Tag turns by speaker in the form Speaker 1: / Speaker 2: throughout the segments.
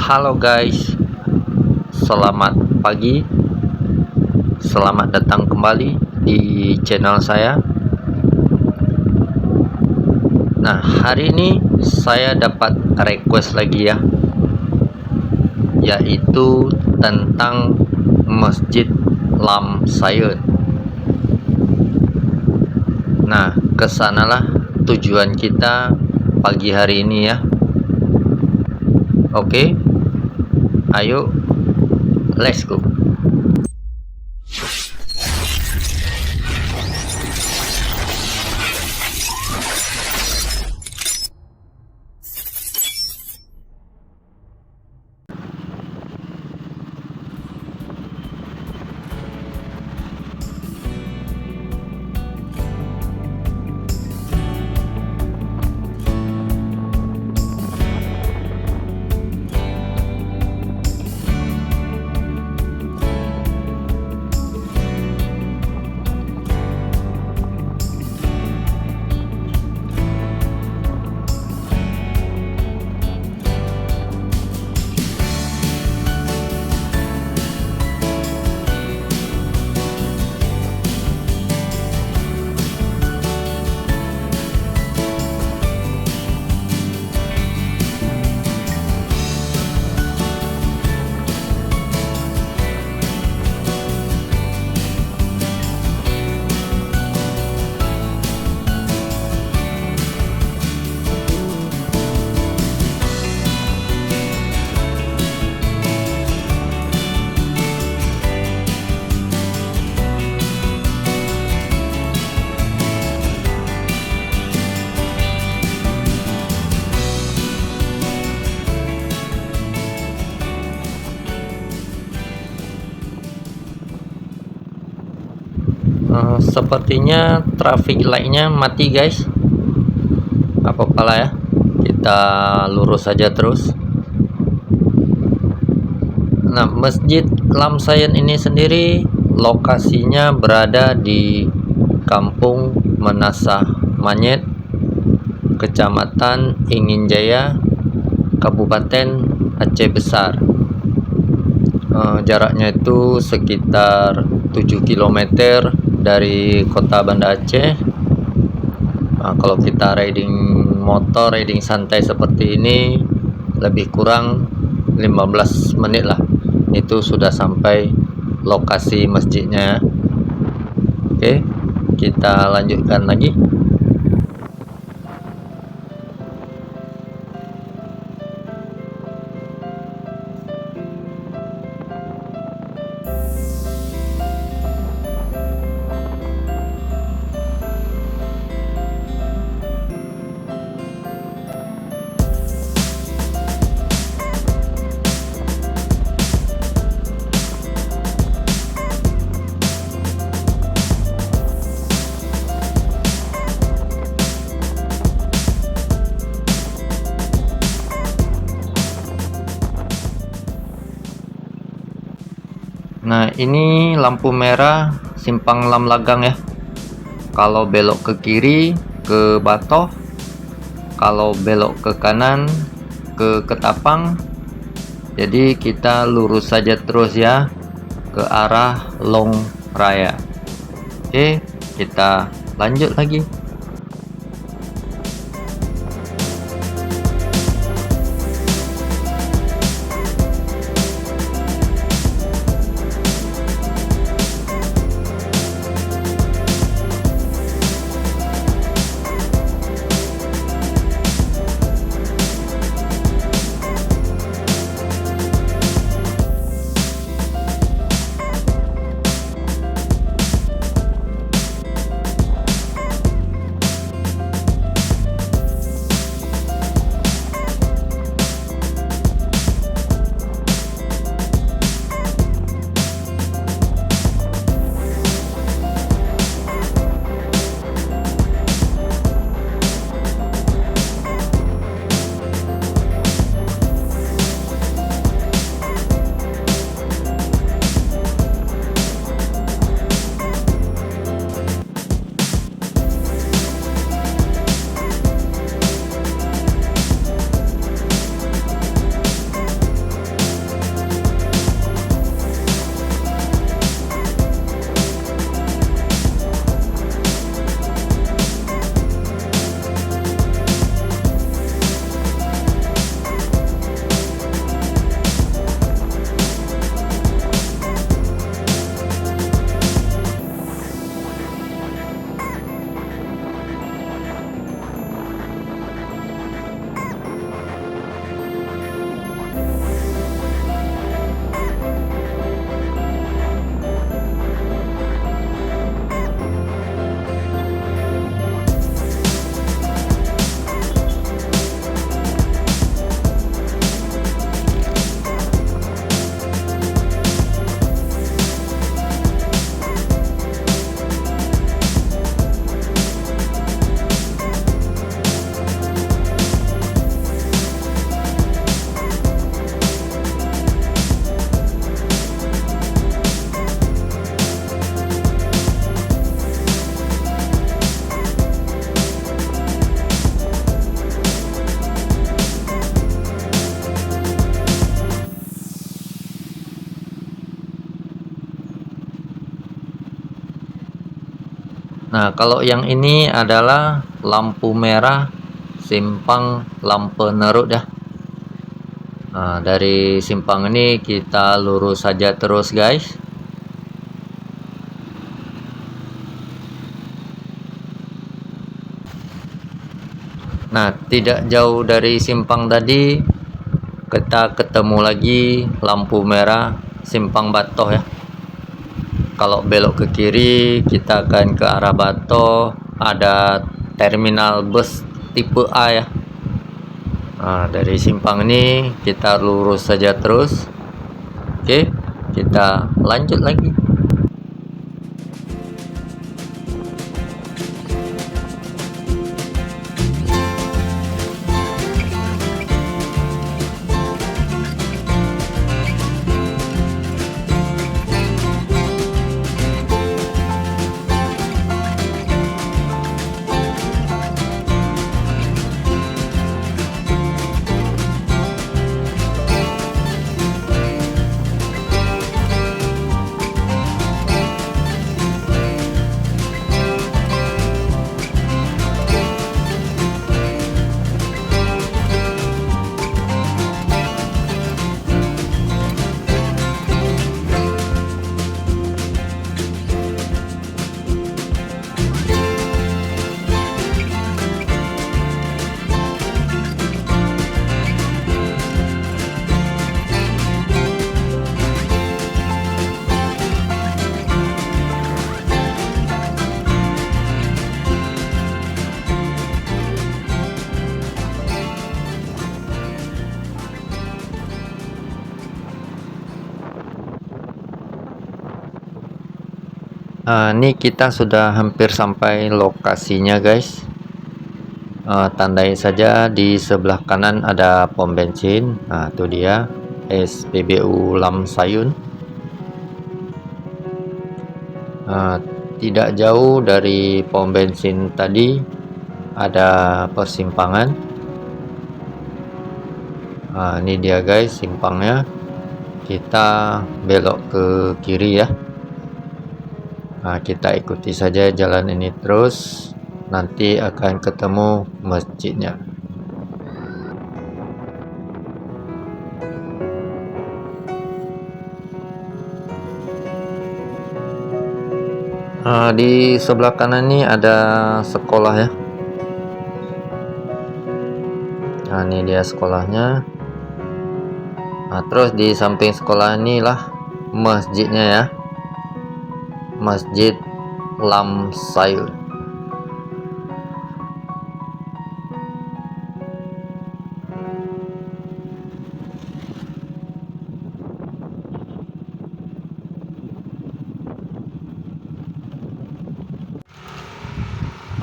Speaker 1: Halo guys, selamat pagi. Selamat datang kembali di channel saya. Nah, hari ini saya dapat request lagi ya, yaitu tentang Masjid Lam Sayun. Nah, kesanalah tujuan kita pagi hari ini ya. Oke, ayo let's go. Sepertinya traffic light-nya mati guys. Apa-apa lah ya, kita lurus saja terus. Nah, Masjid Lam Sayun ini sendiri lokasinya berada di Kampung Menasah Manyet, Kecamatan Inginjaya, Kabupaten Aceh Besar. Jaraknya itu sekitar 7 km dari kota Banda Aceh. Nah, kalau kita riding motor, riding santai seperti ini, lebih kurang 15 menit lah, itu sudah sampai lokasi masjidnya. Oke, kita lanjutkan lagi. Nah, ini lampu merah simpang Lam Lagang ya. Kalau belok ke kiri ke Batoh, kalau belok ke kanan ke Ketapang. Jadi kita lurus saja terus ya ke arah Long Raya. Oke, kita lanjut lagi. Nah, kalau yang ini adalah lampu merah simpang Lampenerut ya. Nah, dari simpang ini kita lurus saja terus guys. Nah, tidak jauh dari simpang tadi kita ketemu lagi lampu merah simpang Batoh ya. Kalau belok ke kiri kita akan ke arah Batoh, ada terminal bus tipe A ya. Nah, dari simpang ini kita lurus saja terus. Oke, kita lanjut lagi. Ini kita sudah hampir sampai lokasinya guys. Tandai saja di sebelah kanan ada pom bensin. Nah, itu dia SPBU Lamsayun. Tidak jauh dari pom bensin tadi ada persimpangan. Ini dia guys simpangnya. Kita belok ke kiri ya. Kita ikuti saja jalan ini terus, nanti akan ketemu masjidnya. Di sebelah kanan ini ada sekolah ya. Nah, ini dia sekolahnya. Nah, terus di samping sekolah inilah masjidnya ya. Masjid Lamsayun.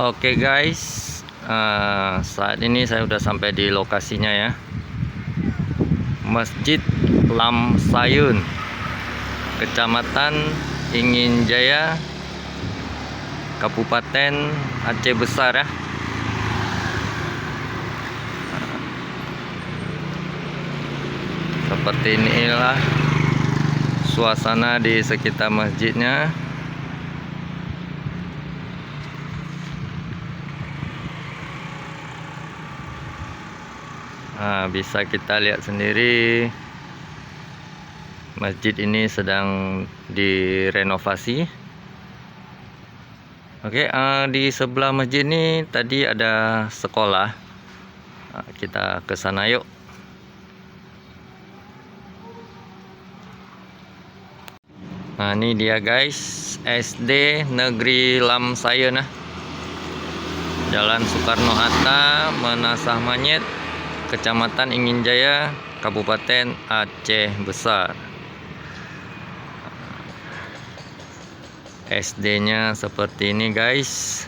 Speaker 1: Oke guys, saat ini saya sudah sampai di lokasinya ya. Masjid Lamsayun, Kecamatan Ingin Jaya, Kabupaten Aceh Besar ya. Seperti inilah suasana di sekitar masjidnya. Bisa kita lihat sendiri masjid ini sedang direnovasi. Oke, di sebelah masjid ini tadi ada sekolah. Kita ke sana yuk. Nah, ini dia guys, SD Negeri Lamsayun nah. Jalan Soekarno-Hatta, Menasah Manyet, Kecamatan Ingin Jaya, Kabupaten Aceh Besar. SD-nya seperti ini guys.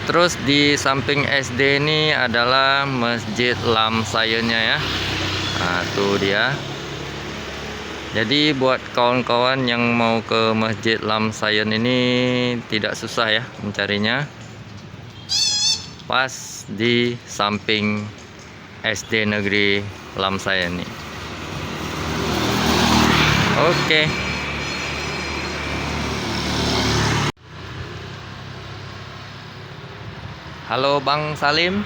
Speaker 1: Terus di samping SD ini adalah Masjid Lamsayunnya ya. Tuh dia. Jadi buat kawan-kawan yang mau ke Masjid Lamsayun ini tidak susah ya mencarinya. Pas di samping SD Negeri Lamsayun ini. Oke. Halo Bang Salim.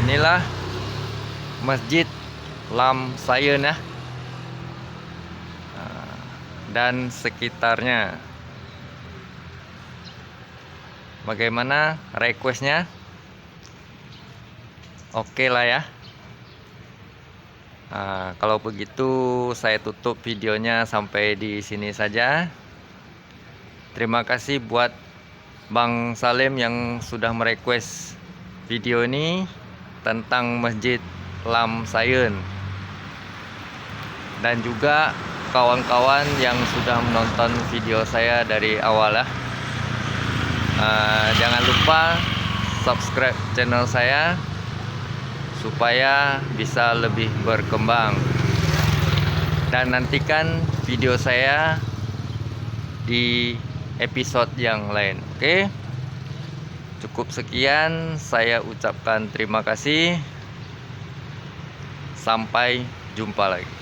Speaker 1: Inilah Masjid Lam Sayun ya. Dan sekitarnya. Bagaimana requestnya? Oke lah ya. Kalau begitu saya tutup videonya sampai di sini saja. Terima kasih buat Bang Salim yang sudah merequest video ini tentang Masjid Lam Sayun, dan juga kawan-kawan yang sudah menonton video saya dari awal ya. Jangan lupa subscribe channel saya supaya bisa lebih berkembang, dan nantikan video saya di episode yang lain. Oke, cukup sekian, saya ucapkan terima kasih. Sampai jumpa lagi.